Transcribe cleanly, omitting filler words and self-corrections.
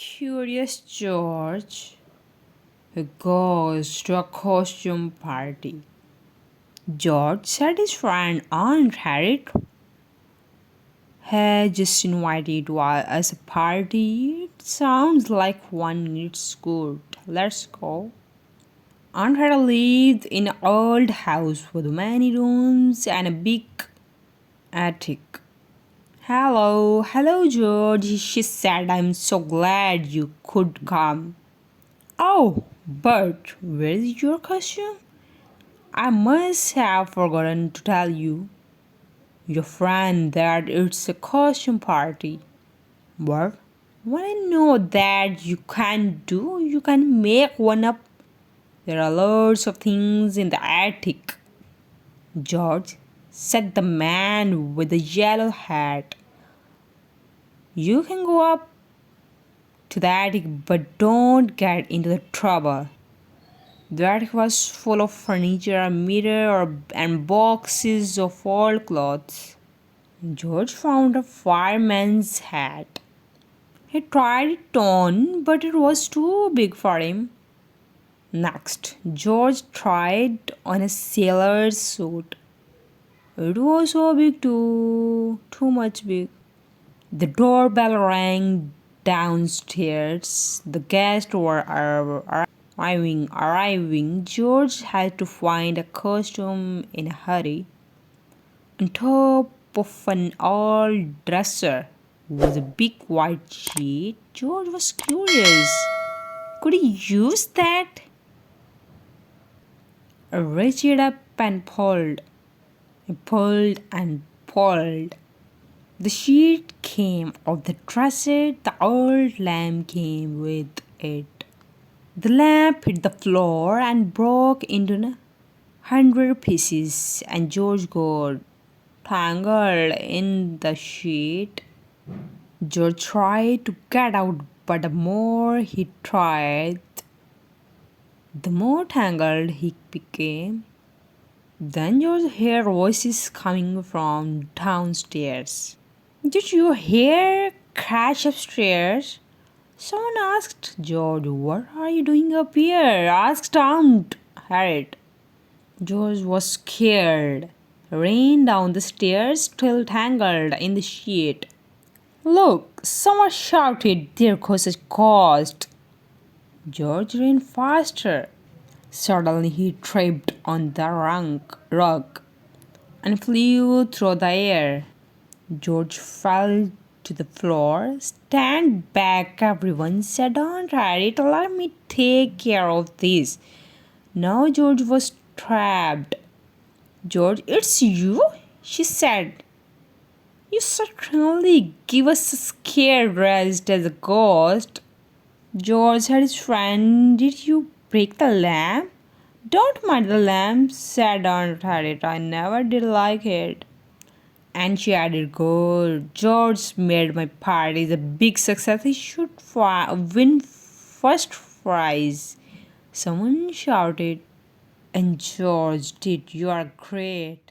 Curious George who goes to a costume party. George said his friend Aunt Harriet had just invited us a party. It sounds like one it's good. Let's go. Aunt Harriet lived in an old house with many rooms and a big attic. Hello, George, she said. I'm so glad you could come. Oh, but where's your costume? I must have forgotten to tell your friend that it's a costume party. What? When I know that you can do, you can make one up. There are lots of things in the attic. George, said the man with the yellow hat. You can go up to the attic, but don't get into the trouble. The attic was full of furniture, a mirror, and boxes of old clothes. George found a fireman's hat. He tried it on, but it was too big for him. Next, George tried on a sailor's suit. It was so big too much big. The doorbell rang downstairs. The guests were arriving. George had to find a costume in a hurry. On top of an old dresser was a big white sheet. George was curious. Could he use that? He reached up and pulled. He pulled and pulled. The sheet came off the dresser. The old lamp came with it. The lamp hit the floor and broke into 100 pieces, and George got tangled in the sheet. George tried to get out, but the more he tried, the more tangled he became. Then George heard voices coming from downstairs. Did you hear crash upstairs? Someone asked George. What are you doing up here? Asked Aunt Harriet. George was scared. Ran down the stairs, still tangled in the sheet. Look, someone shouted, there goes a ghost. George ran faster. Suddenly he tripped on the rug and flew through the air. George fell to the floor. Stand back, everyone, said Aunt Harriet. Let me take care of this. Now George was trapped. George, it's you? She said. You certainly give us a scare dressed as a ghost. George said his friend. Did you break the lamp? Don't mind the lamp, said Aunt Harriet. I never did like it. And she added, good. George made my party a big success. He should win first prize. Someone shouted. And George did. You are great.